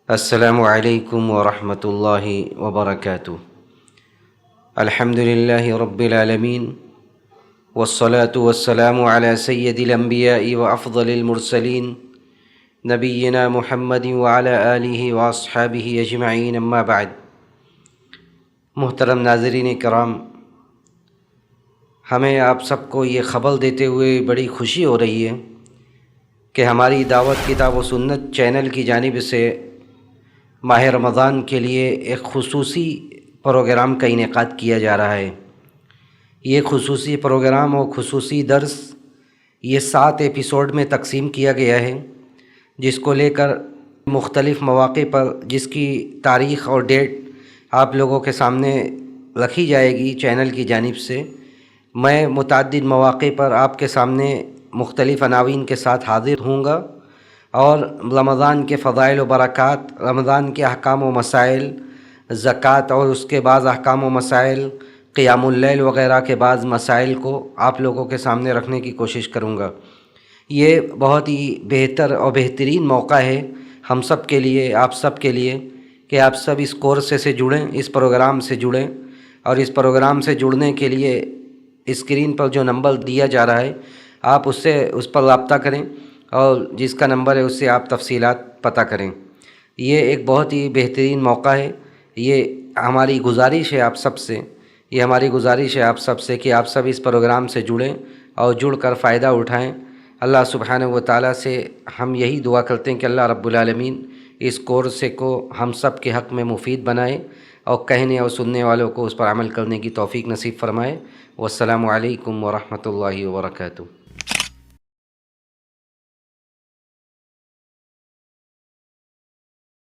السلام علیکم ورحمۃ اللہ وبرکاتہ۔ الحمد للہ رب العالمین والصلاة والسلام علی سید الانبیاء وافضل المرسلین نبینا محمد وعلی آلہ واصحابہ اجمعین، اما بعد۔ محترم ناظرین کرام، ہمیں آپ سب کو یہ خبر دیتے ہوئے بڑی خوشی ہو رہی ہے کہ ہماری دعوت کتاب و سنت چینل کی جانب سے ماہ رمضان کے لیے ایک خصوصی پروگرام کا انعقاد کیا جا رہا ہے۔ یہ خصوصی پروگرام اور خصوصی درس یہ 7 ایپیسوڈ میں تقسیم کیا گیا ہے، جس کو لے کر مختلف مواقع پر جس کی تاریخ اور ڈیٹ آپ لوگوں کے سامنے رکھی جائے گی چینل کی جانب سے۔ میں متعدد مواقع پر آپ کے سامنے مختلف عناوین کے ساتھ حاضر ہوں گا اور رمضان کے فضائل و برکات، رمضان کے احکام و مسائل، زکوٰۃ اور اس کے بعض احکام و مسائل، قیام اللیل وغیرہ کے بعض مسائل کو آپ لوگوں کے سامنے رکھنے کی کوشش کروں گا۔ یہ بہت ہی بہتر اور بہترین موقع ہے ہم سب کے لیے، آپ سب کے لیے، کہ آپ سب اس کورس سے جڑیں، اس پروگرام سے جڑیں، اور اس پروگرام سے جڑنے کے لیے اسکرین پر جو نمبر دیا جا رہا ہے آپ اس پر رابطہ کریں، اور جس کا نمبر ہے اس سے آپ تفصیلات پتہ کریں۔ یہ ایک بہت ہی بہترین موقع ہے۔ یہ ہماری گزارش ہے آپ سب سے، کہ آپ سب اس پروگرام سے جڑیں اور جڑ کر فائدہ اٹھائیں۔ اللہ سبحانہ و تعالیٰ سے ہم یہی دعا کرتے ہیں کہ اللہ رب العالمین اس کورس کو ہم سب کے حق میں مفید بنائے اور کہنے اور سننے والوں کو اس پر عمل کرنے کی توفیق نصیب فرمائے۔ والسلام علیکم ورحمۃ اللہ وبرکاتہ۔